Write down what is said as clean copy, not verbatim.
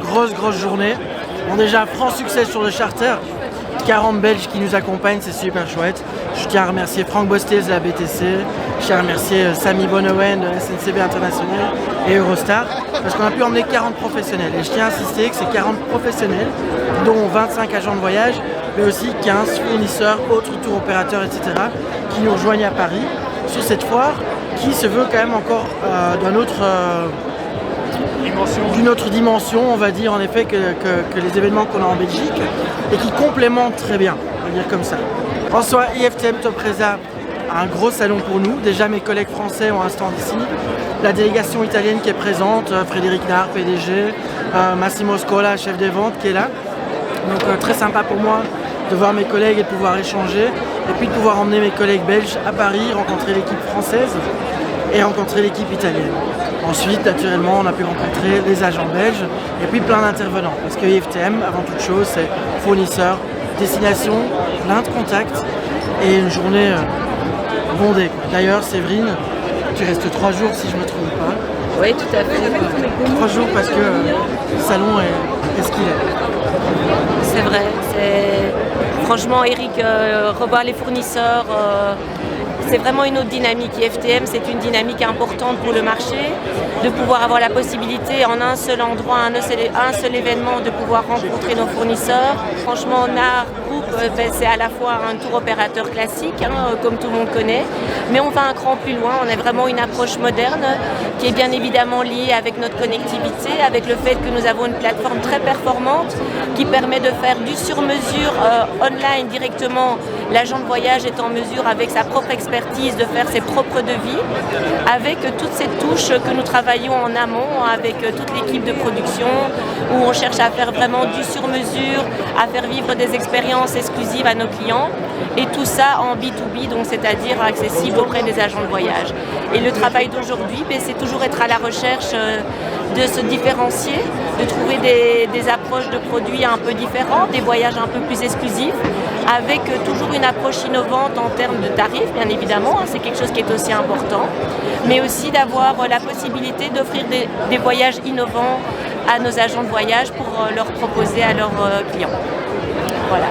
grosse journée. Bon, déjà, franc succès sur le charter. 40 Belges qui nous accompagnent, c'est super chouette. Je tiens à remercier Franck Bostés de la BTC, je tiens à remercier Samy Bonowen de la SNCB International et Eurostar, parce qu'on a pu emmener 40 professionnels. Et je tiens à insister que c'est 40 professionnels, dont 25 agents de voyage, mais aussi 15 fournisseurs, autres tours opérateurs, etc., qui nous rejoignent à Paris sur cette foire, qui se veut quand même encore d'une autre dimension, on va dire en effet, que les événements qu'on a en Belgique et qui complémentent très bien, on va dire comme ça. En soi, IFTM Topresa a un gros salon pour nous. Déjà, mes collègues français ont un stand ici. La délégation italienne qui est présente, Frédéric Nard, PDG, Massimo Scola, chef des ventes, qui est là. Donc très sympa pour moi de voir mes collègues et de pouvoir échanger. Et puis de pouvoir emmener mes collègues belges à Paris, rencontrer l'équipe française et rencontrer l'équipe italienne. Ensuite, naturellement, on a pu rencontrer les agents belges et puis plein d'intervenants. Parce que IFTM, avant toute chose, c'est fournisseur, destination, plein de contacts et une journée bondée. D'ailleurs, Séverine, tu restes 3 jours si je ne me trompe pas. Oui, tout à fait. 3 jours parce que le salon est ce qu'il est. C'est vrai. Franchement, Eric, revoir les fournisseurs, c'est vraiment une autre dynamique. IFTM, c'est une dynamique importante pour le marché, de pouvoir avoir la possibilité en un seul endroit, un seul événement, de pouvoir rencontrer nos fournisseurs. Franchement, NAR Group, c'est à la fois un tour opérateur classique, comme tout le monde connaît, mais on va un cran plus loin. On a vraiment une approche moderne qui est bien évidemment liée avec notre connectivité, avec le fait que nous avons une plateforme très performante qui permet de faire du sur-mesure online directement. L'agent de voyage est en mesure, avec sa propre expertise, de faire ses propres devis, avec toutes ces touches que nous travaillons en amont, avec toute l'équipe de production, où on cherche à faire vraiment du sur-mesure, à faire vivre des expériences exclusives à nos clients, et tout ça en B2B, donc c'est-à-dire accessible auprès des agents de voyage. Et le travail d'aujourd'hui, c'est toujours être à la recherche de se différencier, de trouver des approches de produits un peu différentes, des voyages un peu plus exclusifs, avec toujours une approche innovante en termes de tarifs, bien évidemment, c'est quelque chose qui est aussi important, mais aussi d'avoir la possibilité d'offrir des voyages innovants à nos agents de voyage pour leur proposer à leurs clients. Voilà.